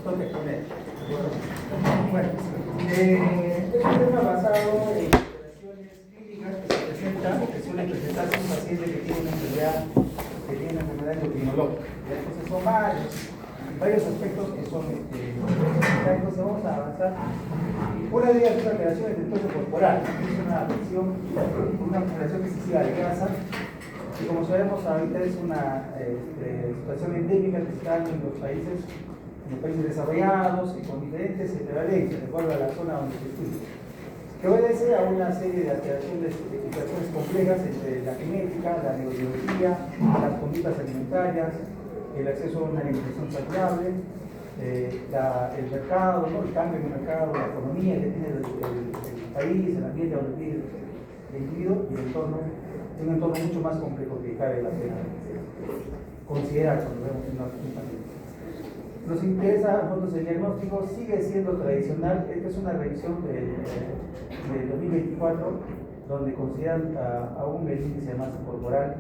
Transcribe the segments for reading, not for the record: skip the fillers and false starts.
toca exponer. Bueno, es un tema basado en operaciones clínicas que se presentan, que suelen presentarse en un paciente que tiene una enfermedad endocrinológica. Entonces son varios aspectos que son entonces vamos a avanzar. Una de ellas es la alteración del peso corporal, es una alteración excesiva de grasa, y como sabemos ahorita es una situación endémica que está en los países desarrollados y con diferentes prevalencias, de acuerdo a la zona donde se estudia, que obedece a una serie de alteraciones, situaciones complejas entre la genética, la neurobiología, las conductas alimentarias, el acceso a una alimentación saludable, el mercado, ¿no? El cambio en el mercado, la economía que tiene el país, el ambiente donde vive el individuo y el entorno, un entorno mucho más complejo que cabe la pena considerar cuando vemos una paciente. Nos interesa a nosotros el diagnóstico, sigue siendo tradicional. Esta es una revisión del 2024, donde consideran aún el índice de masa corporal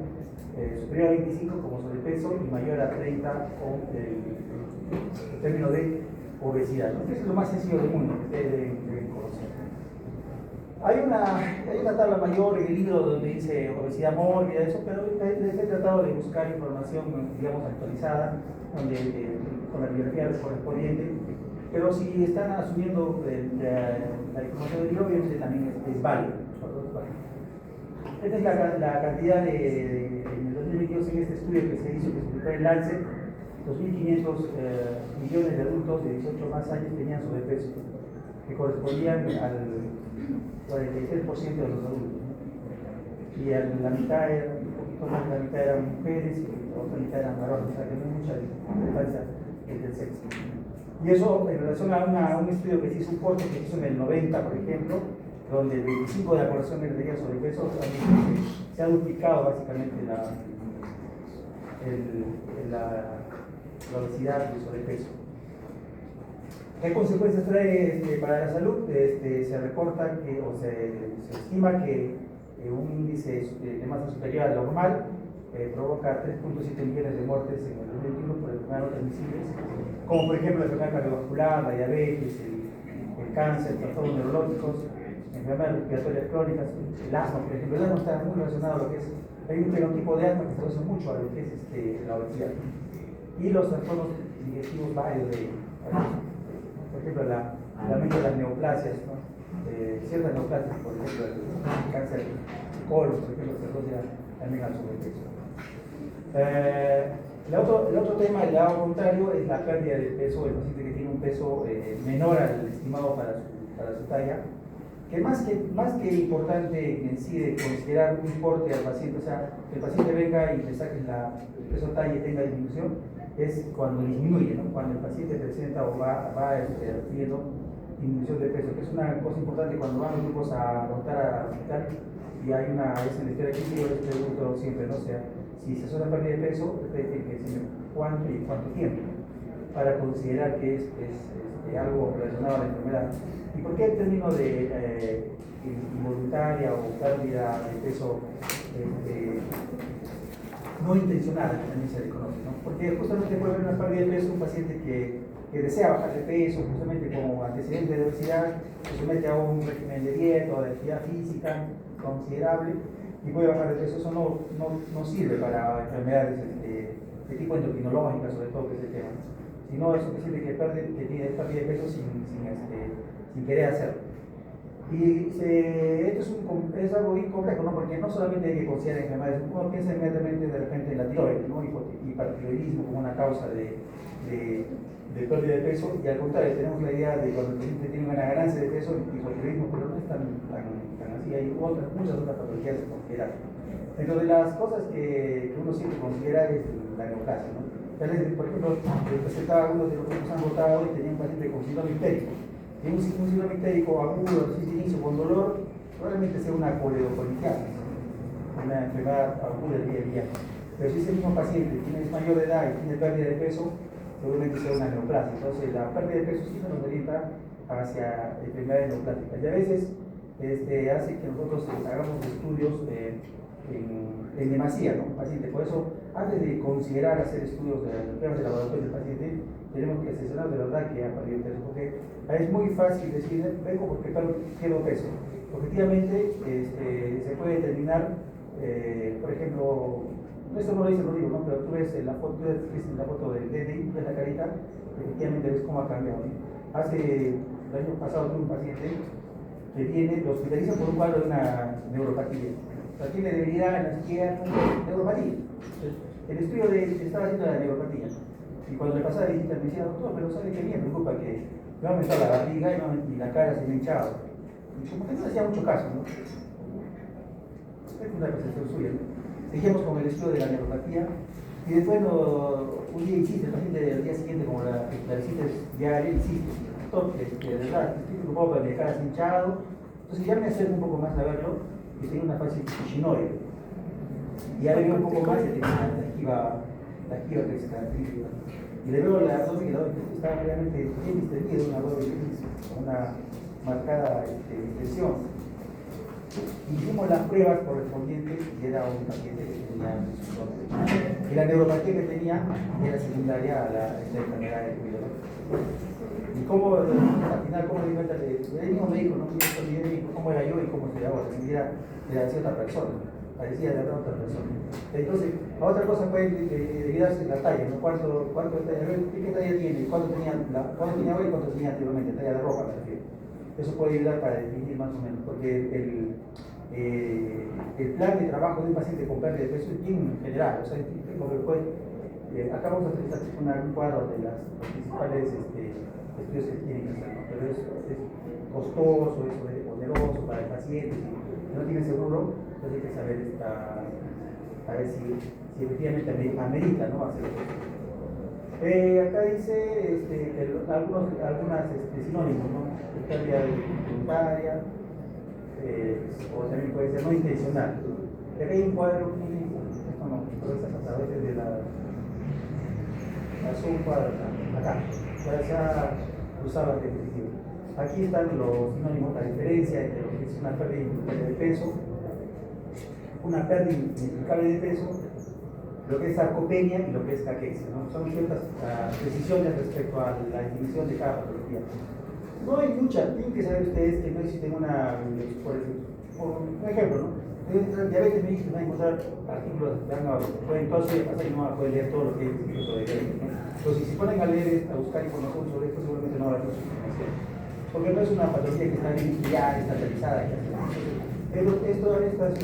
superior a 25 como sobrepeso y mayor a 30 con el término de obesidad, ¿no? Eso es lo más sencillo del mundo que ustedes deben conocer. Hay una tabla mayor en el libro donde dice obesidad mórbida, eso, pero les he tratado de buscar información, digamos, actualizada, con la bibliografía correspondiente, pero si están asumiendo la información del libro, obviamente también es válido. Esta es la cantidad en el 2022 en este estudio que se hizo, que se publicó en Lancet. 2.500 millones de adultos de 18 más años tenían sobrepeso, que correspondían al 43% de los adultos, ¿no? Y la mitad, un poquito más de la mitad eran mujeres y la otra mitad eran varones, o sea que no hay mucha diferencia entre el sexo. Y eso en relación a un estudio que se hizo, un corte que se hizo en el 90, por ejemplo, donde el 25% de la población tenía sobrepeso, se ha duplicado básicamente la obesidad y el sobrepeso. ¿Qué consecuencias trae para la salud? Se reporta o se estima que un índice de masa superior al normal provoca 3.7 millones de muertes en el 2021 por enfermedades no transmisibles, como por ejemplo la enfermedad cardiovascular, la diabetes, el cáncer, trastornos neurológicos, enfermedades respiratorias crónicas, el asma, por ejemplo. El asma está muy relacionado a lo que es, hay un fenotipo de asma que se asocia mucho a lo que es la obesidad. Y los trastornos digestivos varios de ellos. Por ejemplo, el aumento de las neoplasias, ¿no? Ciertas neoplasias, por ejemplo, el cáncer de colon, por ejemplo, se asocia también al sobrepeso. El otro tema, el lado contrario, es la pérdida de peso del paciente que tiene un peso menor al estimado para su talla, que más que importante en sí de considerar un importe al paciente, o sea, que el paciente venga y le saque el peso talla y tenga disminución, es cuando disminuye, ¿no? Cuando el paciente presenta o va recibiendo disminución de peso, que es una cosa importante cuando van los grupos a rotar al hospital y hay una historia aquí, yo les pregunto siempre, ¿no? O sea, si se hace una pérdida de peso, ustedes tienen que decirme cuánto y cuánto tiempo para considerar que es algo relacionado a la enfermedad. ¿Y por qué el término de involuntaria o pérdida de peso no intencional también se reconoce, ¿no? Porque justamente puede haber una pérdida de peso un paciente que desea bajar de peso, justamente como antecedente de obesidad, se somete a un régimen de dieta o de actividad física considerable y puede bajar de peso. Eso no sirve para enfermedades de tipo endocrinológica, sobre todo, que es el tema, sino es un paciente que tiene pérdida de peso sin querer hacerlo. Y esto es algo bien complejo, ¿no? Porque no solamente hay que considerar enfermedades, uno piensa inmediatamente de repente en la tiroides, ¿no? Hipertiroidismo como una causa de pérdida de peso, y al contrario, tenemos la idea de cuando el paciente tiene una ganancia de peso, el hipotiroidismo, pero no es tan así, hay muchas otras patologías que considerar. Dentro de las cosas que uno siempre considera es la neoplasia, ¿no? Por ejemplo, les presentaba algunos de los que nos han votado y tenía un paciente con síndrome histérico. Y un síndrome histérico agudo, sin inicio, con dolor, probablemente sea una coledocolitiasis, una enfermedad aguda del día a día. Pero si ese mismo paciente tiene mayor de edad y tiene pérdida de peso, seguramente sea una neoplasia. Entonces, la pérdida de peso sí nos orienta hacia enfermedades neoplásicas. Y a veces hace que nosotros hagamos estudios en demasía, ¿no? Paciente. Por eso antes de considerar hacer estudios de pruebas de laboratorio del paciente, tenemos que asesorar de verdad que ha perdido peso, porque es muy fácil decir, vengo porque pierdo peso. Objetivamente se puede determinar, por ejemplo, esto no lo dice Rodrigo, ¿no? Pero tú ves en la foto del DNI, ves la carita, efectivamente ves cómo ha cambiado, ¿no? El año pasado tuve un paciente que viene, lo hospitaliza por un cuadro de una neuropatía. O sea, tiene debilidad en la izquierda, neuropatía. El estudio estaba haciendo la neuropatía. Y cuando le pasaba la visita me decía, doctor, pero ¿sabe qué me preocupa? Que me ha aumentado la barriga y la cara se me ha hinchado. Y como que no le hacía mucho caso, ¿no? Es una percepción suya, ¿no? Seguimos con el estudio de la neuropatía. Y después un día insiste, el paciente al día siguiente, como la visita es diaria, insiste. Doctor, de verdad, estoy preocupado porque mi cara se ha hinchado. Entonces ya me acerco un poco más a verlo y tengo una fase Hashimoto. Y ya le veo un poco más de la jiba que se caracteriza. Y le veo la abdomen, que está realmente bien distendido, una abdomen con una marcada distensión. Hicimos las pruebas correspondientes y era un paciente que tenía y la neuropatía que tenía era secundaria a esta enfermedad de cuidado. Y cómo, al final, cómo me di cuenta que el mismo médico, no me dijo cómo era yo y cómo soy ahora, si era de otra persona, parecía de otra persona. Entonces, a otra cosa puede darse la talla, ¿no? ¿Cuánto qué talla tiene? ¿Cuánto tenía hoy y cuánto tenía anteriormente? Talla de ropa, me refiero. Eso puede ayudar para definir más o menos, porque el plan de trabajo de un paciente con pérdida de peso es bien general, o sea, acá vamos a utilizar un cuadro de los principales estudios que tienen que hacer, ¿no? Pero es costoso, es oneroso para el paciente, si no tiene seguro, entonces hay que saber a ver si efectivamente amerita, ¿no? Hacerlo. Acá dice algunas sinónimos, ¿no? Pérdida voluntaria, o también puede ser no intencional. Acá hay un cuadro clínico, esto no, pero esta pasada, este de un cuadro acá, ya se ha usado la diapositiva. Aquí están los sinónimos, la diferencia entre lo que es una pérdida inexplicable de peso, una pérdida inexplicable de peso, lo que es sarcopenia y lo que es caquexia, ¿no? Son ciertas precisiones respecto a la definición de cada patología. No hay mucha, tienen que saber ustedes que no existen por un ejemplo, ¿no? Diabetes me dice que van a encontrar artículos, pueden pasar y no van a poder leer todo lo que es escrito sobre diabetes, ¿no? Entonces, si se ponen a leer, a buscar información sobre esto, seguramente no habrá mucha información. Porque no es una patología que está bien estudiada, estandarizada. Pero esta es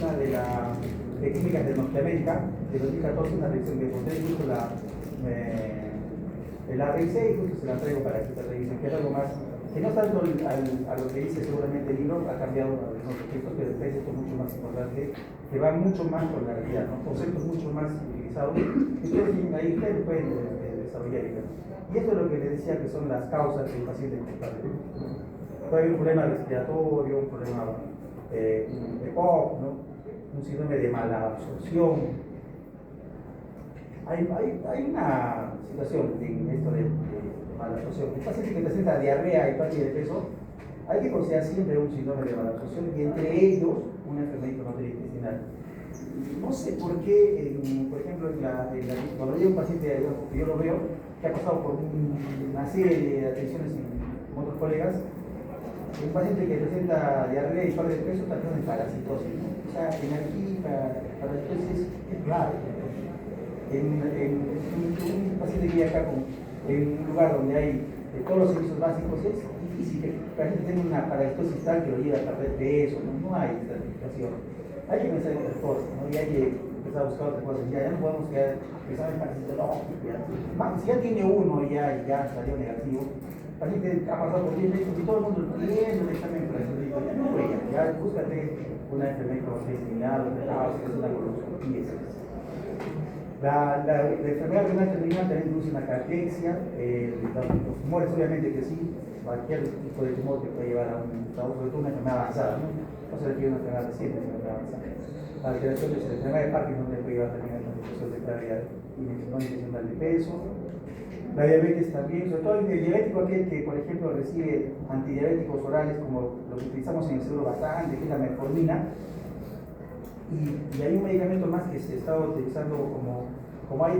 una de las técnicas de Norteamérica de 2014, una revisión que encontré, justo la revisé y justo se la traigo para que se revisen, que es algo más, que no tanto a lo que dice seguramente el libro, ha cambiado algunos textos, pero es esto mucho más importante, que va mucho más con la realidad, ¿no? Conceptos mucho más utilizados, que ustedes ahí pueden desarrollar. Y esto es lo que les decía que son las causas del paciente culpable. Puede haber un problema respiratorio, un problema de POC, ¿no? Un síndrome de mala absorción. Hay una situación en esto de mala absorción. El paciente que presenta diarrea y pérdida de peso, hay que considerar siempre un síndrome de mala absorción y entre ellos una enfermedad inflamatoria intestinal. No sé por qué, por ejemplo, cuando llega un paciente, que yo lo veo, que ha pasado por una serie de atenciones con otros colegas, un paciente que presenta diarrea y pérdida de peso está teniendo en parasitosis, ¿no? O sea, en aquí parasitosis es grave. Un paciente que vive acá en un lugar donde hay todos los servicios básicos, es difícil que el paciente tenga una parasitosis tal que lo lleve a perder peso, no hay estratificación. Hay que pensar en otras cosas, ¿no? Y hay que empezar a buscar otras cosas. Ya no podemos quedar pensando en parasitológico. Si ya tiene uno y ya salió negativo, el paciente ha pasado por 10 médicos y todo el mundo tiene un examen parasitológico, ya no puede, ya búscate una enfermedad similar, que es una coloscopía, etc. La enfermedad renal terminal también produce una caquexia, los tumores obviamente que sí, cualquier tipo de tumor que puede llevar a sobre todo una enfermedad avanzada, ¿no? No se refiere a una enfermedad reciente, sino una enfermedad avanzada. La alteración de la enfermedad de Parkinson le puede llevar también a una situación de pérdida no intencional de peso. La diabetes también, sobre todo el diabético aquel que, por ejemplo, recibe antidiabéticos orales como lo que utilizamos en el seguro bastante, que es la metformina. Y hay un medicamento más que se está utilizando como como hay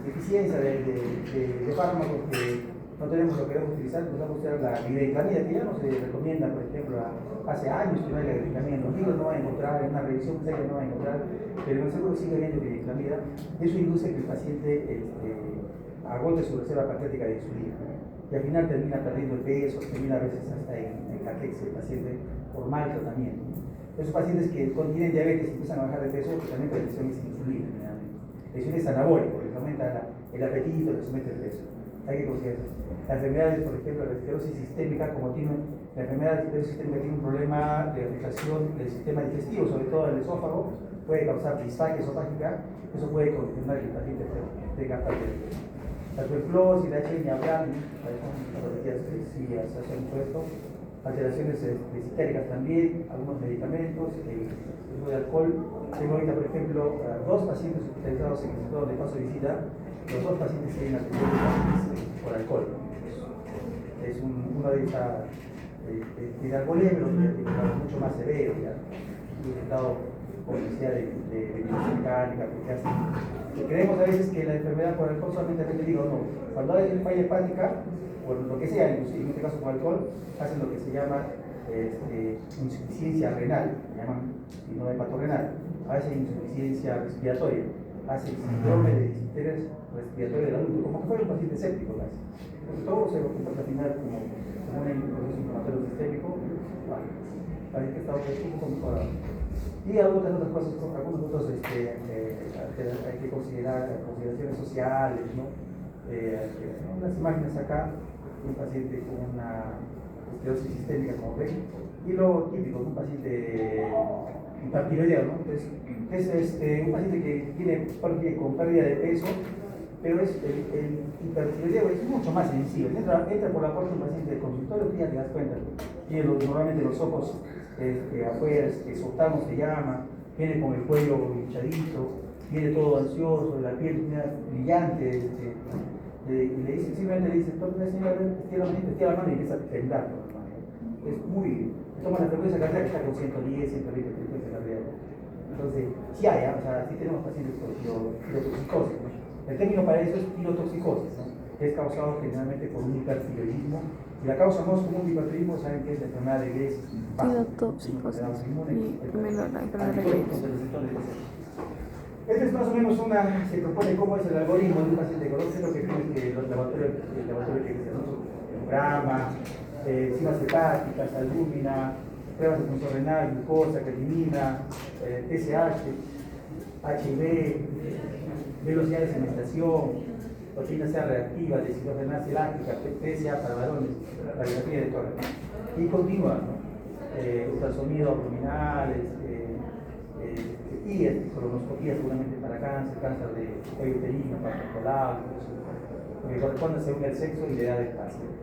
deficiencia de fármacos que no tenemos lo que debemos utilizar, pues vamos a usar la glibenclamida, que ya no se recomienda, por ejemplo, hace años que no hay la glibenclamida. En los libros no va a encontrar, en una revisión seria no va a encontrar, pero en el seguro sigue habiendo glibenclamida. Eso induce que el paciente agote su reserva pancreática de insulina, ¿no? Y al final termina perdiendo el peso, termina a veces hasta en caquexia el paciente por mal tratamiento. Esos pacientes que tienen diabetes y empiezan a bajar de peso, pues también la lesión es insulina, generalmente. La lesión es anabólica, porque aumenta el apetito, les somete el peso. Hay que considerar eso. Las enfermedades, por ejemplo, la esclerosis sistémica, como tiene la enfermedad de esclerosis sistémica tiene un problema de afectación del sistema digestivo, sobre todo el esófago, puede causar disfagia esofágica, eso puede condicionar que el paciente tenga parte del peso. La tuberculosis, la H. ni hablar, son patologías que sí se hacen impuesto, alteraciones psicéricas también, algunos medicamentos, el uso de alcohol. Tengo ahorita, por ejemplo, dos pacientes hospitalizados en el estado de paso de visita. Los dos pacientes tienen atención por alcohol. Es uno de esas de alcoholemia, pero mucho más severo, ya. Un estado con necesidad de mecánica, porque hace. Creemos a veces que la enfermedad por alcohol solamente es digo, no. Cuando hay falla hepática, o lo que sea, inclusive en este caso con alcohol, hacen lo que se llama insuficiencia renal, llaman, y no hepatorrenal. A veces insuficiencia respiratoria, hace síndrome de distrés respiratorio del adulto, como que fuera un paciente séptico casi. Entonces todo se comporta al final como un proceso inflamatorio sistémico. Vale. Parece que está un poco mejorado. Y algunas otras cosas, algunos otros hay que considerar consideraciones sociales, ¿no? Unas imágenes acá, un paciente con una esclerosis sistémica, como ven, y lo típico, un paciente hipertiroideo, ¿no? Entonces, es un paciente que tiene con pérdida de peso, pero el hipertiroideo es mucho más sensible. Entra por la puerta un paciente del consultorio, ya te das cuenta, tiene normalmente los ojos afuera, soltamos se llama, viene con el cuello hinchadito, viene todo ansioso, la piel brillante, y le dice, simplemente le dice, señora, estira la mano y empieza a temblar. Es muy, toma la frecuencia cardíaca, está con 110, 120 frecuencia cardíaca. Entonces, sí hay, o sea, sí tenemos pacientes con tirotoxicosis, ¿no? El término para eso es tirotoxicosis, ¿no? Que es causado generalmente por un hipertiroidismo. Y la causa más común de hipertiroidismo, saben que es la enfermedad de Graves. Tirotoxicosis y la enfermedad de Graves. Este es más o menos se propone cómo es el algoritmo de un paciente con lo que tiene que los laboratorios que se hacen, hemograma, enzimas hepáticas, albúmina, pruebas de función renal, glucosa, creatinina, TSH, HIV, velocidad de semestación, proteína C reactiva, deshidrogenasa elástica, PSA para varones, radiografía de tórax. Y continúa, ¿no? Ultrasonido abdominales, y colonoscopía seguramente para cáncer de cuello uterino, parto colado, que corresponde según el sexo y la edad del paciente.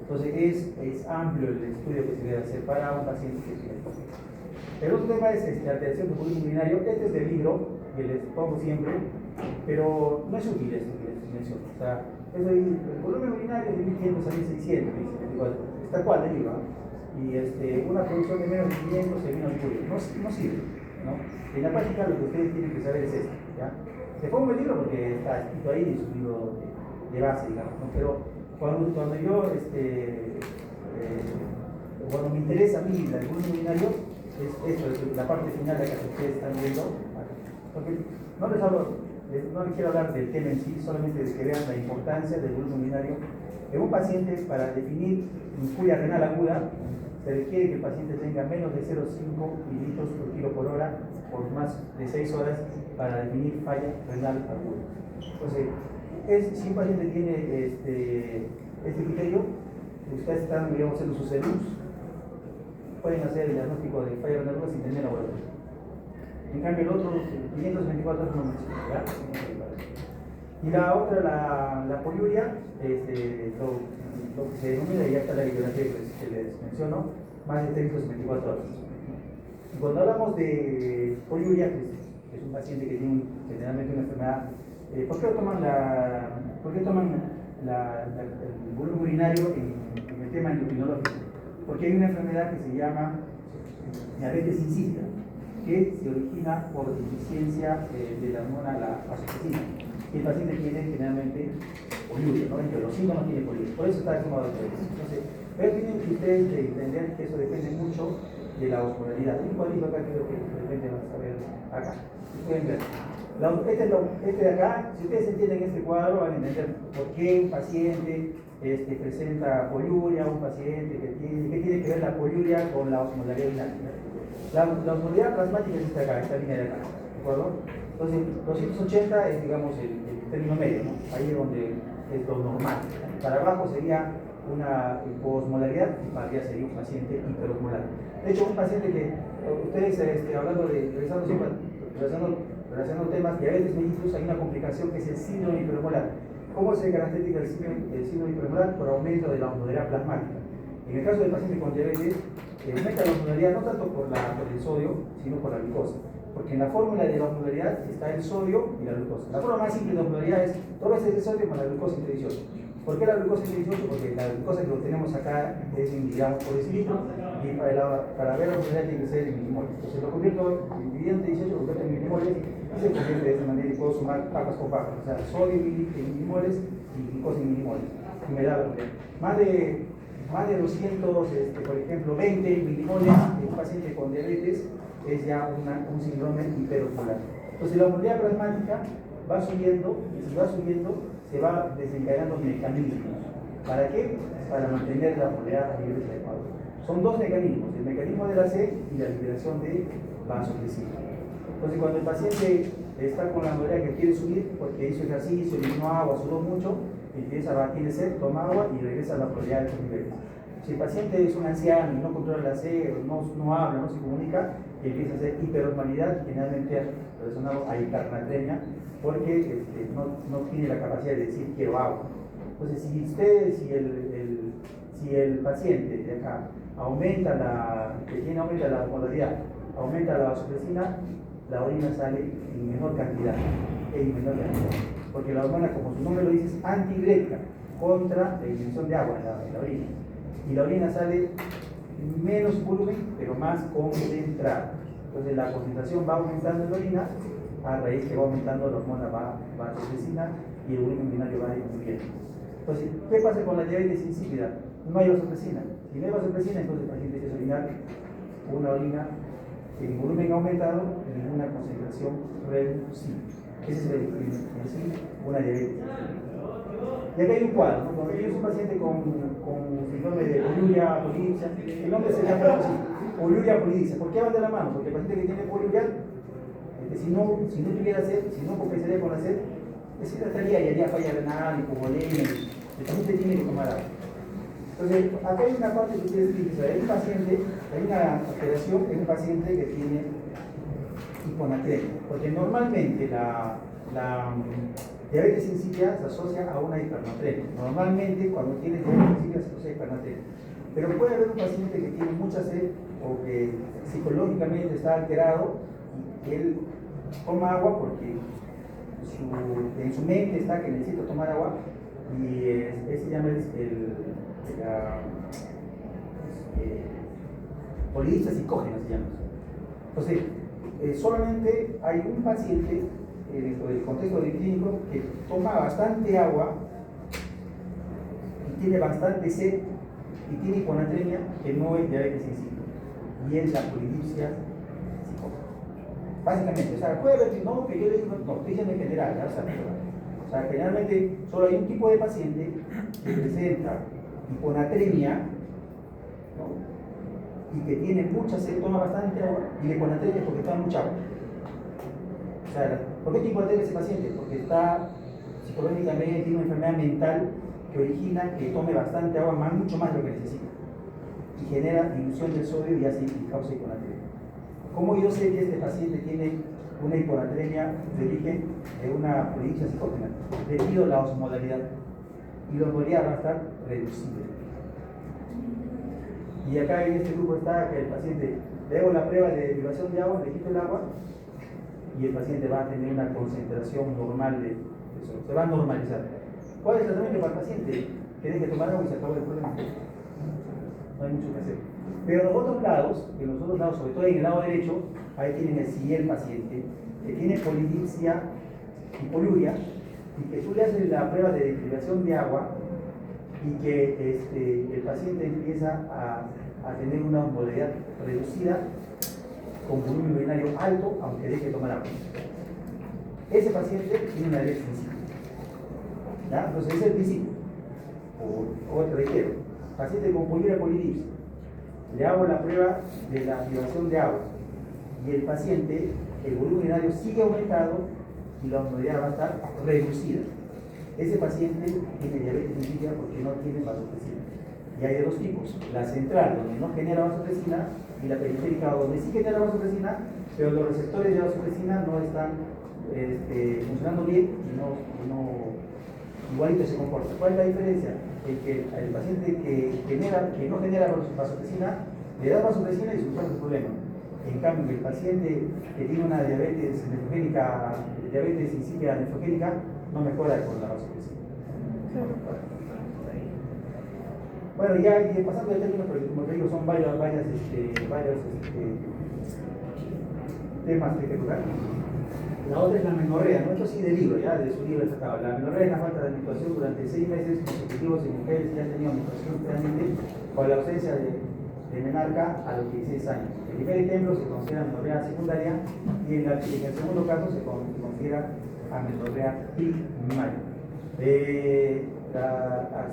Entonces es amplio el estudio que se debe hacer para un paciente que tiene COVID. El otro tema es alteración del volumen urinario. Este es del libro, que les pongo siempre, pero no es útil esto que les menciono. O sea, el volumen urinario es de 1500 a 1600, está cual del libro, y una producción de menos de 500 se vino al cuello. No sirve, ¿no? En la práctica lo que ustedes tienen que saber es esto, ¿ya? Se pongo el libro porque está escrito ahí, es un libro de base, digamos, ¿no? Pero cuando yo, cuando me interesa a mí el volumen urinario, es esto, es la parte final de la que ustedes están viendo, porque no les quiero hablar del tema en sí, solamente de que vean la importancia del volumen urinario. En un paciente, para definir infuria renal aguda, se requiere que el paciente tenga menos de 0,5 mililitros por kilo por hora por más de 6 horas para definir falla renal aguda. Entonces, si un paciente tiene este criterio, ustedes están, digamos, haciendo sus CELUS, pueden hacer el diagnóstico de falla renal aguda sin tener laboratorio. En cambio, el otro, 524 horas no necesita. Y la otra, la poliuria, lo que se denomina, y ya está la bibliografía que les menciono, más de 324 horas. Y cuando hablamos de poliuria, que es un paciente que tiene generalmente una enfermedad, ¿por qué toman el volumen urinario en el tema endocrinológico? Porque hay una enfermedad que se llama diabetes insípida. que se origina por deficiencia de la hormona la vasopresina. Y el paciente tiene generalmente poliuria, ¿no? Entre los síntomas tiene poliuria. Por eso está tomado de eso. Entonces, pero tienen que ustedes entender que eso depende mucho de la osmolaridad. Hay un cuadrito acá que creo que de repente van a ver acá. Pueden ver. Este de acá, si ustedes entienden este cuadro, van a entender por qué un paciente presenta poliuria, un paciente que tiene que ver la poliuria con la osmolaridad dinámica. La osmolaridad plasmática es esta línea de acá, ¿de acuerdo? Entonces, 280 es, digamos, el término medio, ¿no? Ahí es donde es lo normal. Para abajo sería una hiposmolaridad y para arriba sería un paciente hiperosmolar. De hecho, un paciente que, ustedes hablando de, relacionando temas de diabetes mellitus, hay una complicación que es el síndrome hiperosmolar. ¿Cómo se caracteriza el síndrome hiperosmolar? Por aumento de la osmolaridad plasmática. En el caso del paciente con diabetes, aumenta la osmolaridad no tanto por el sodio, sino por la glucosa. Porque en la fórmula de la osmolaridad está el sodio y la glucosa. La forma más simple de osmolaridad es 2 veces el sodio con la glucosa entre 18. ¿Por qué la glucosa entre 18? Porque la glucosa que tenemos acá es en miligramos por decilitro y para ver la osmolaridad tiene que ser en milimoles. Entonces lo convierto, dividido entre 18, lo convierto en milimoles y se convierte de esa manera y puedo sumar papas con papas. O sea, sodio en milimoles y glucosa en milimoles. Y me da la osmolaridad. Más de 200, por ejemplo, 20 milimoles en un paciente con diabetes es ya un síndrome hiperosmolar. Entonces la osmolaridad plasmática va subiendo y si va subiendo se va desencadenando mecanismos. ¿Para qué? Para mantener la osmolaridad a niveles adecuados. Son 2 mecanismos, el mecanismo de la sed y la liberación de vasopresina. Entonces cuando el paciente está con la osmolaridad que quiere subir porque hizo ejercicio, eliminó agua, sudó mucho, tiene sed, toma agua y regresa a la osmolaridad de estos niveles. Si el paciente es un anciano y no controla la sed, no habla, no se comunica, empieza a hacer hiperosmolaridad, generalmente relacionado a hipernatremia, porque no tiene la capacidad de decir quiero agua. Entonces, si el paciente de acá aumenta la osmolaridad, aumenta la vasopresina, la orina sale en menor cantidad, porque la hormona, como su nombre lo dice, es antidiurética contra la disminución de agua en la orina. Y la orina sale menos volumen, pero más concentrada. Entonces la concentración va aumentando en la orina a raíz que va aumentando la hormona vasopresina y el volumen urinario va disminuyendo. Entonces, ¿qué pasa con la diabetes insípida? No hay vasopresina. Si no hay vasopresina, entonces el paciente empieza a orinar una orina en volumen aumentado y en una concentración reducida. Ese es una diabetes. Y acá hay un cuadro, ¿no? Cuando tienes un paciente con síndrome de poliuria polidipsia, el nombre se llama así, poliuria polidipsia. ¿Por qué van de la mano? Porque el paciente que tiene poliuria, si no tuviera sed, si no compensaría con la sed, estaría y haría falla renal, hipovolemia, el paciente tiene que tomar agua. Entonces, acá hay una parte que ustedes tienen que saber, hay una alteración en un paciente que tiene hiponatremia, porque normalmente la diabetes insípida se asocia a una hipernatremia. Normalmente cuando tienes diabetes insípida se asocia a hipernatremia. Pero puede haber un paciente que tiene mucha sed o que psicológicamente está alterado y él toma agua porque en su mente está que necesita tomar agua y ese se llama polidipsia psicógena se llama. Entonces, solamente hay un paciente dentro del contexto del clínico que toma bastante agua y tiene bastante sed y tiene hiponatremia que no es diabetes insípida y es la polidipsia psicógena. Básicamente, o sea, puede haber que yo le digo, no, estoy diciendo en general, ¿ya? O sea, generalmente solo hay un tipo de paciente que presenta hiponatremia, ¿no? Y que tiene mucha sed, toma bastante agua, y la hiponatremia es porque toma mucha agua. O sea, ¿por qué tiene hiponatremia ese paciente? Porque está psicológicamente, tiene una enfermedad mental que origina que tome bastante agua, mucho más de lo que necesita, y genera dilución del sodio y así causa hiponatremia. ¿Cómo yo sé que este paciente tiene una hiponatremia de origen de una polidipsia psicógena? Debido a la osmolaridad, y la osmolaridad va a estar reducida. Y acá en este grupo está que el paciente le hago la prueba de derivación de agua, le quito el agua y el paciente va a tener una concentración normal de eso, se va a normalizar. ¿Cuál es el tratamiento para el paciente? Que deje de tomar agua y se acabó el problema. No hay mucho que hacer. Pero en los otros lados, sobre todo en el lado derecho, ahí tienen el siguiente paciente que tiene polidipsia y poliuria, y que tú le haces la prueba de destilación de agua y que el paciente empieza a tener una osmolalidad reducida con volumen urinario alto, aunque deje de tomar agua. Ese paciente tiene una diabetes insípida. ¿Ya? Entonces ese es el principio. O te reitero, paciente con poliuria polidipsia, le hago la prueba de la privación de agua y el paciente, el volumen urinario sigue aumentado y la osmolalidad va a estar reducida. Ese paciente tiene diabetes insípida porque no tiene vasopresina. Y hay de dos tipos: la central, donde no genera vasopresina, y la periférica, donde sí genera vasopresina, pero los receptores de vasopresina no están funcionando bien y no igualito se comporta. ¿Cuál es la diferencia? El paciente que no genera vasopresina, le da vasopresina y soluciona el problema. En cambio, el paciente que tiene una diabetes nefrogénica, diabetes insípida nefrogénica, no mejora con la vasopresina. Bueno, ya pasando de términos, porque como te digo, son varios temas que hay que tocar. La otra es la menorrea, no esto sí de libro, ya de su libro sacado. La menorrea es la falta de menstruación durante 6 meses consecutivos en mujeres que han tenido menstruación realmente con la ausencia de menarca a los 16 años. El primer ejemplo se considera menorrea secundaria y en el segundo caso se considera amenorrea primaria.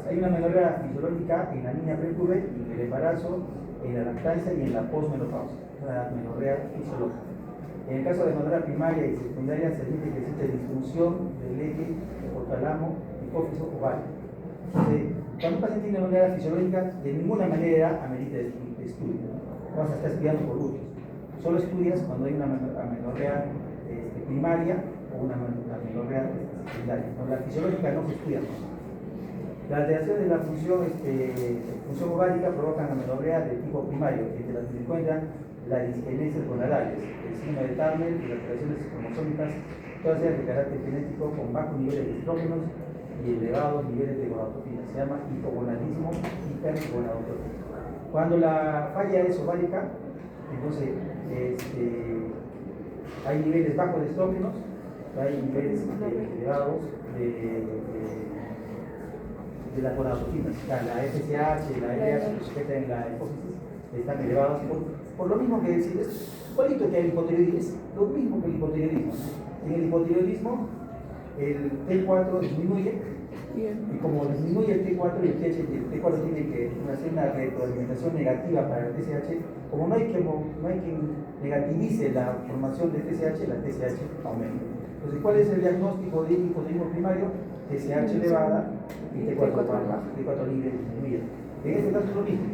Hay una menorrea fisiológica en la niña prepuber, en el embarazo, en la lactancia y en la posmenopausia. Una menorrea fisiológica. En el caso de menorrea primaria y secundaria se admite que existe disfunción del eje hipotálamo, hipófisis ovario. Cuando un paciente tiene menorrea fisiológica, de ninguna manera amerita estudio. No vas a estar estudiando por gusto. Solo estudias cuando hay una menorrea primaria o una menorrea secundaria. La fisiológica no se estudia. La alteración de la función ovárica provocan amenorrea de tipo primario, entre las que se encuentran la disgenesia gonadales, el síndrome de Turner y las alteraciones cromosómicas, todas ellas de carácter genético con bajo nivel de estrógenos y elevados niveles de gonadotropina. Se llama hipogonadismo hipergonadotrópico. Cuando la falla es ovárica, entonces hay niveles bajos de estrógenos, hay niveles elevados de las gonadotropinas. La FSH, la LH que sujeta en la hipófisis están elevados por lo mismo que decir, es igualito que el hipotiroidismo, es lo mismo que el hipotiroidismo. En el hipotiroidismo el T4 disminuye y como disminuye el T4 y el T4 tiene que hacer una retroalimentación negativa para el TSH, como no hay quien negativice la formación de TSH, la TSH aumenta. Entonces, ¿cuál es el diagnóstico de hipotiroidismo primario? TSH elevada y T4 baja, T4 libre disminuida. En este caso es lo mismo.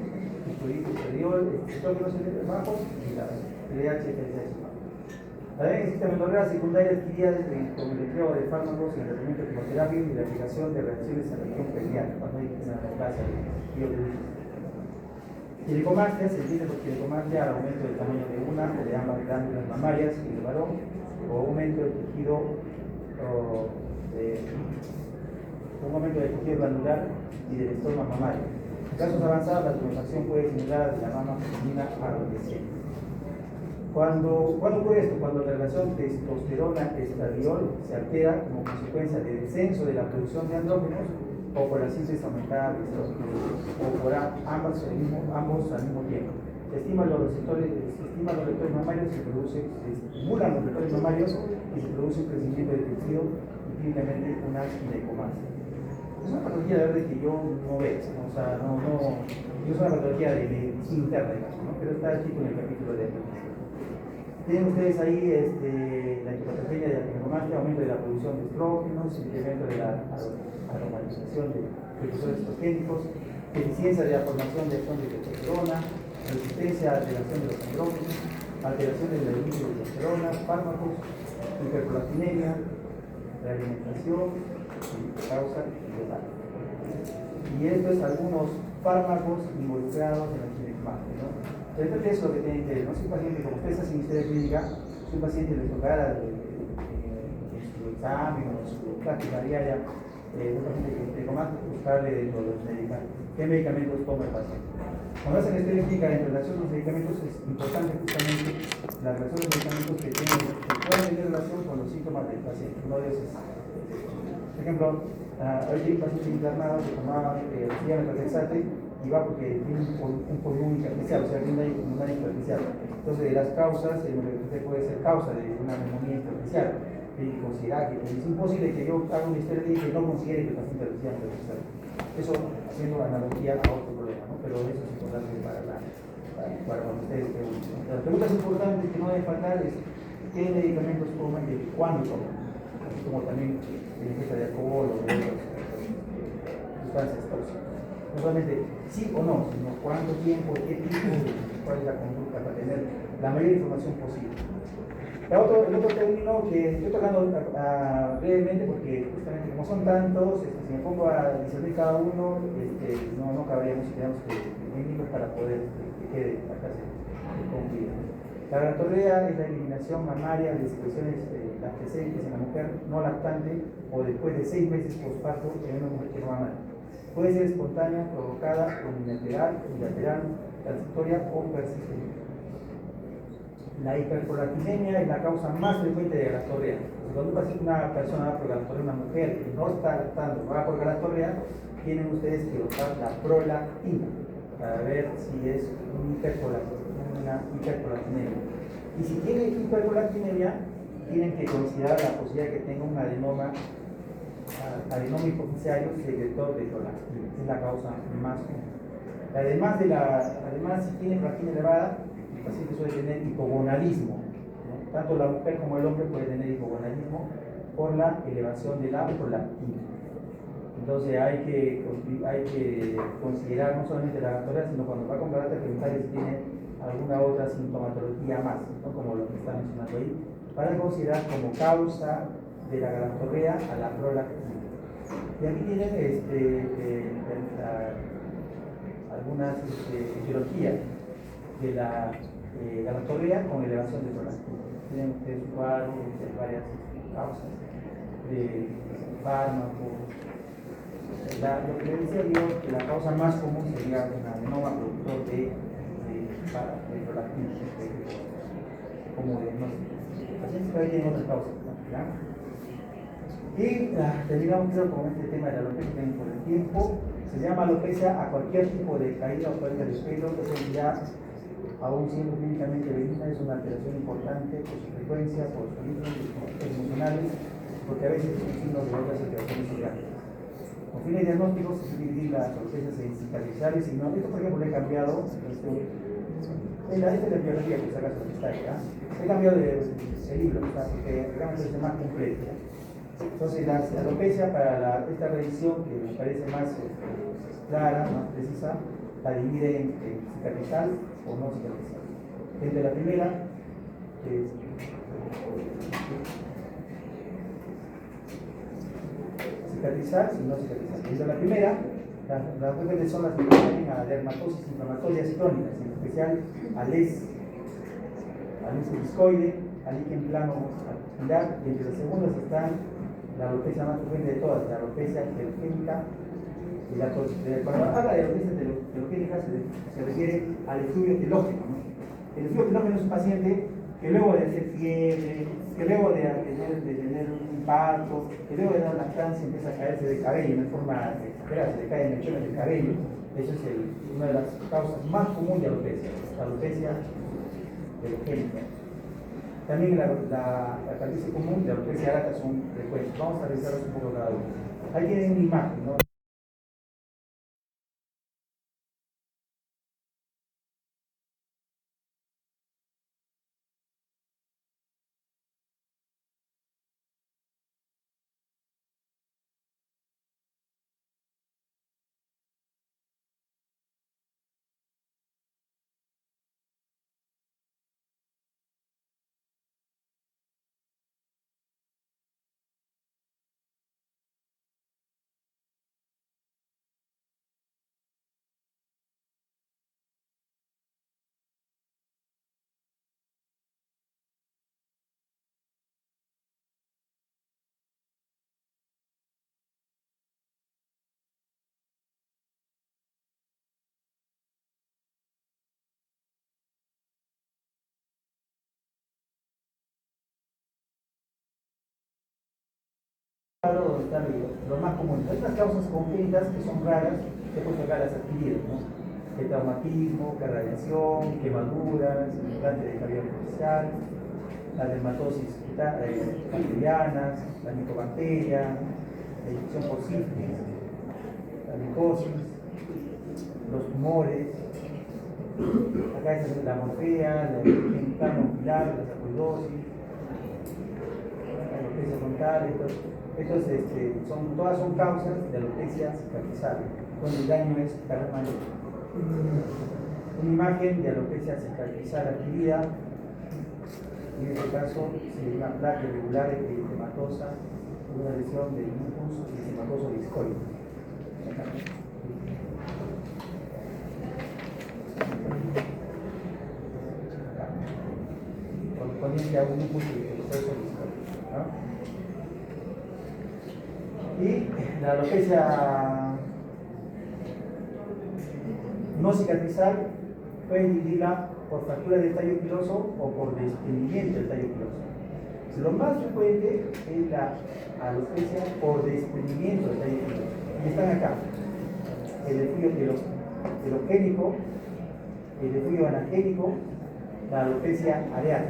Estrógenos bajos y la LH TSH bajo. También existe amenorrea secundaria adquirida con el empleo de fármacos y el tratamiento de quimioterapia y la aplicación de reacciones a la región peniana, cuando hay una neoplasia de biológica. Ginecomastia se entiende por ginecomastia al aumento del tamaño de una o de ambas glándulas mamarias en el varón, o aumento del tejido glandular y del estoma mamario. En casos avanzados, la tumefacción puede similar de la mama femenina adolescente. ¿Cuándo ocurre esto? Cuando la relación testosterona-estradiol se altera como consecuencia del descenso de la producción de andrógenos o por la síntesis aumentada de estrógenos, o por ambos al mismo tiempo. Se estimulan los receptores mamarios, se estimulan los receptores mamarios y se produce un crecimiento del tejido y clínicamente una ginecomastia. Es una patología de verdad que yo no veo, o sea, no es una patología de medicina interna, digamos, ¿no? Pero está escrito en el capítulo de enfermedad. Tienen ustedes ahí la hipertrofia de la ginecomastia, aumento de la producción de estrógenos, incremento de la aromatización de precursores estrogénicos, deficiencia de la formación de acción de testosterona, resistencia a alteración de los andrógenos, alteración del líquido de testosterona, fármacos, hiperprolactinemia, realimentación, causa total. Y esto es algunos fármacos involucrados en la ginecomastia, ¿no? Entonces, eso es lo que tienen que ver, ¿no? Si un paciente, como ustedes hacen historia clínica, si un paciente les tocara en su examen o en su práctica diaria, un paciente que ginecomastia, buscarle dentro de los medicamentos. ¿Qué medicamentos toma el paciente? Cuando hacen esta clínica en relación a los medicamentos, es importante justamente la relación de los medicamentos que pueden tener relación con los síntomas del paciente. Uno de ellos es, por ejemplo, hoy hay un paciente internado que tomaba recibía metotrexate y va porque tiene un pulmón intersticial, o sea, tiene una intersticial. Entonces, de las causas, el metotrexate puede ser causa de una neumonía intersticial. Y considerar que es imposible que yo haga una historia y que no considere que el paciente reciba metotrexate. Eso haciendo analogía a otro problema, ¿no? Pero eso es importante para cuando ustedes pregunten. Las preguntas importantes que no deben faltar es qué medicamentos toman y cuándo toman, así como también el efecto de alcohol o de otras sustancias tóxicas. No solamente sí o no, sino cuánto tiempo, qué tipo, cuál es la conducta para tener la mayor información posible. El otro término que estoy tocando brevemente porque justamente como son tantos, si me pongo a discernir cada uno, no cabríamos si tenemos técnicos para poder que quede acá concluido. La galactorrea es la eliminación mamaria de secreciones lactescentes en la mujer no lactante o después de 6 meses posparto en una mujer que no ama. Puede ser espontánea, provocada, unilateral, transitoria o persistente. La hiperprolactinemia es la causa más frecuente de galactorrea. Cuando una persona va por galactorrea, una mujer que no está lactando, va por galactorrea, tienen ustedes que usar la prolactina para ver si es una hiperprolactinemia. Y si tiene hiperprolactinemia, tienen que considerar la posibilidad de que tenga un adenoma hipoficiario secretor de prolactina. Es la causa más común. Además, si tiene prolactina elevada, el paciente suele tener hipogonadismo, ¿no? Tanto la mujer como el hombre puede tener hipogonadismo por la elevación de la prolactina. Entonces hay que considerar no solamente la galactorrea, sino cuando va con carácter preguntarle si tiene alguna otra sintomatología más, ¿no? Como lo que está mencionando ahí, para considerar como causa de la galactorrea a la prolactina. Y aquí tienen algunas etiologías de la galactorrea con elevación de prolactina. Tienen ustedes un cuadro de varias causas de fármacos. Lo que les decía yo, que la causa más común sería un adenoma productor de prolactina, como diagnóstico. Pacientes que tienen otras causas, ¿ya? Y terminamos creo con este tema de la alopecia por el tiempo. Se llama alopecia a cualquier tipo de caída o pérdida de pelo. Eso ya, aún siendo clínicamente benigna, es una alteración importante por su frecuencia, por sus ritmos emocionales, porque a veces son signos de otras alteraciones orgánicas. Con fines diagnósticos se puede dividir las alopecias en cicatriciales y no. Esto, por ejemplo, lo he cambiado. Esta es la biología que saca sobre esta acá. He cambiado el libro, porque realmente es más completo. Entonces, la alopecia para esta revisión, que me parece más clara, más precisa, la divide en cicatrizal o no cicatrizal. Desde la primera, cicatrizal y no cicatrizal. Desde la primera, las mujeres son las que tienen a dermatosis inflamatorias crónicas, en especial al discoide, al líquen plano apilar, y entre las segundas están la alopecia más frecuente de todas, la alopecia heterogénica. Cuando habla de alopecia heterogénica se refiere al efluvio telógeno, ¿no? El efluvio telógeno es un paciente que luego de hacer fiebre, que luego de tener un infarto, que luego de dar lactancia empieza a caerse de cabello de forma exagerada, se le caen mechones del cabello. Eso es una de las causas más comunes de alopecia, la alopecia heterogénica. También la calvicie común y la alopecia areata son frecuentes. Vamos a revisarlos un poco cada uno. Ahí tienen una imagen, ¿no? donde están los más comunes. Hay unas causas congénitas que son raras, que pueden sacar las adquiridas, ¿no? El traumatismo, que radiación, quemaduras, implante de cavidad artificial, la dermatosis bacterianas, la micobacteria, la infección por sífilis, la micosis, los tumores. Acá está la morfea, la plano ocular, la sarcoidosis, la alopecia frontal. Todas son causas de alopecia cicatrizal, donde el daño es permanente. Una imagen de alopecia cicatrizal adquirida, en este caso, sería una placa irregular eritematosa, una lesión del lupus eritematoso discoide. Correspondiente a un lupus eritematoso discoide, ¿no? Y la alopecia no cicatrizal puede dividirla por fractura del tallo piloso o por desprendimiento del tallo piloso. Lo más frecuente es la alopecia por desprendimiento del tallo piloso. Y están acá: el desvío telogénico, el desvío anagénico, la alopecia areata.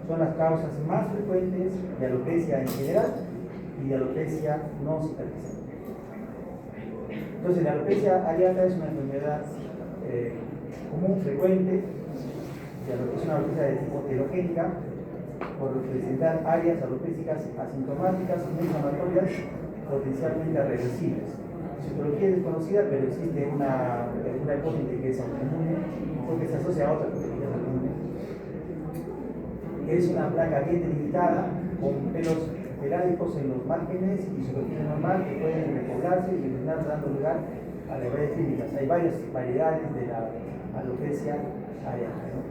Son las causas más frecuentes de alopecia en general y de alopecia no cicatrizal. Entonces, la alopecia areata es una enfermedad común, frecuente, es una alopecia de tipo telogénica, por presentar áreas alopécicas asintomáticas, muy inflamatorias, potencialmente reversibles. Su etiología es desconocida, pero existe una hipótesis de que es autoinmune, porque se asocia a otras patologías autoinmunes. Es una placa bien delimitada, con pelos peládicos en los márgenes y superficie normal que pueden repoblarse y terminar dando lugar a las variedades clínicas. Hay varias variedades de la alopecia areata, ¿no?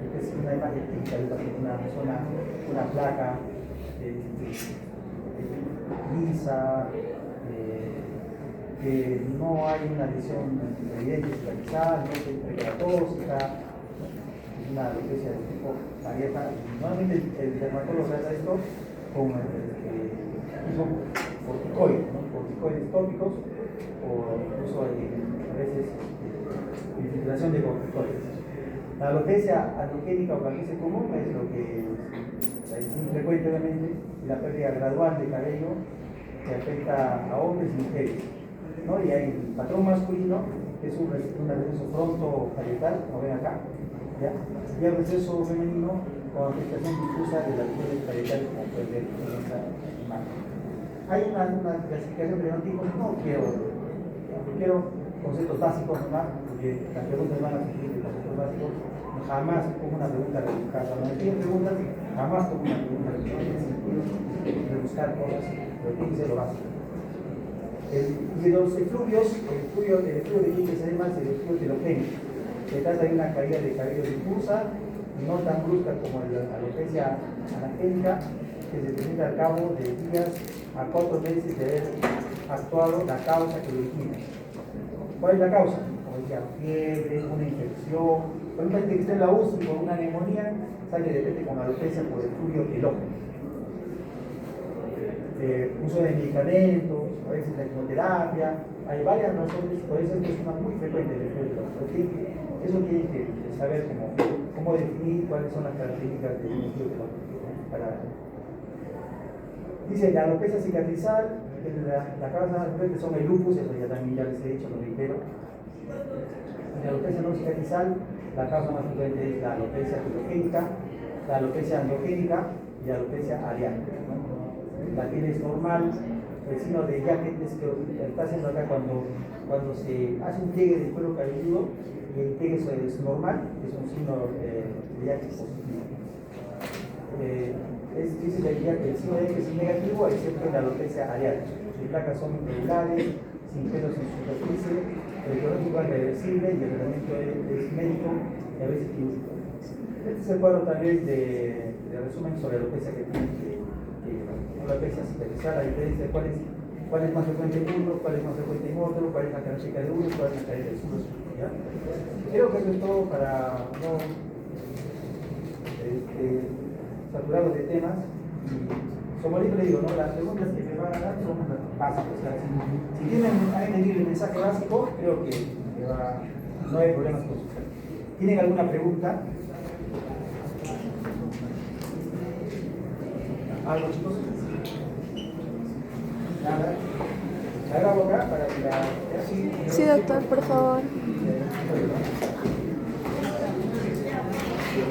Esta es una imagen típica de una placa lisa, que no hay una lesión evidente cicatrizal, no es precaratóxica, es una alopecia de tipo areata. Normalmente el dermatólogo trata esto con tipo corticoides, ¿no? Corticoides tópicos, o incluso a veces infiltración de corticoides. La alopecia androgénica o alopecia común es lo que es muy frecuente, obviamente, y la pérdida gradual de cabello que afecta a hombres y mujeres, ¿no? Y hay el patrón masculino, que es un receso fronto-parietal, como ven acá, ¿ya? Y el receso femenino con afectación difusa de las regiones parietales, como pueden ver en esta imagen. Hay una clasificación de fenotipos, no quiero conceptos básicos nomás, porque las preguntas van a surgir de conceptos básicos. Jamás pongo una pregunta rebuscada. Cuando me piden preguntas, jamás pongo una pregunta rebuscada. En el sentido de buscar cosas, pero tiene que ser lo básico. Y de los efluvios, el efluvio de quien se llama el efluvio telogénico. Se trata de una caída de cabello difusa, no tan brusca como la alopecia anagénica, que se presenta al cabo de días a 4 meses de haber actuado la causa que lo origina. ¿Cuál es la causa? Como decía, fiebre, una infección. Por ejemplo, gente que está en la UCI con una neumonía, sale de repente con alopecia por efluvio telógeno. Uso de medicamentos, a veces la quimioterapia, hay varias razones, por eso es que es una muy frecuente el efluvio. Eso tiene que saber cómo definir cuáles son las características del efluvio. Dice, la alopecia cicatrizal, la causa más frecuente son el lupus, eso ya también ya les he dicho, lo reitero. En la alopecia no cicatrizal, la causa más frecuente es la alopecia telogénica, la alopecia androgénica y la alopecia areata, ¿no? La piel es normal, el signo de Jacquet es que está haciendo acá cuando se hace un pliegue del cuero cabelludo y el pliegue es normal, es un signo de Jacquet positivo. Dice que el signo de Jacquet es negativo, excepto en la alopecia areata. Las placas son irregulares, sin pelos en superficie, el diagnóstico es reversible y el tratamiento es médico y a veces quirúrgico. Este es el cuadro tal vez de resumen sobre la alopecia que tiene la alopecia cicatrizal, la diferencia de cuál es más frecuente en uno, cuál es más frecuente en otro, cuál es la característica de uno, cuál es la característica de otro. ¿Ya? Creo que eso es todo para no saturarlos de temas. Y como les digo, ¿no? Las preguntas que me van a dar son básicos. O sea, si tienen ahí medir el mensaje básico, creo que no hay problemas con eso. ¿Tienen alguna pregunta? ¿Algo, chicos? Nada. Haga boca para que la... Sí, doctor, por favor.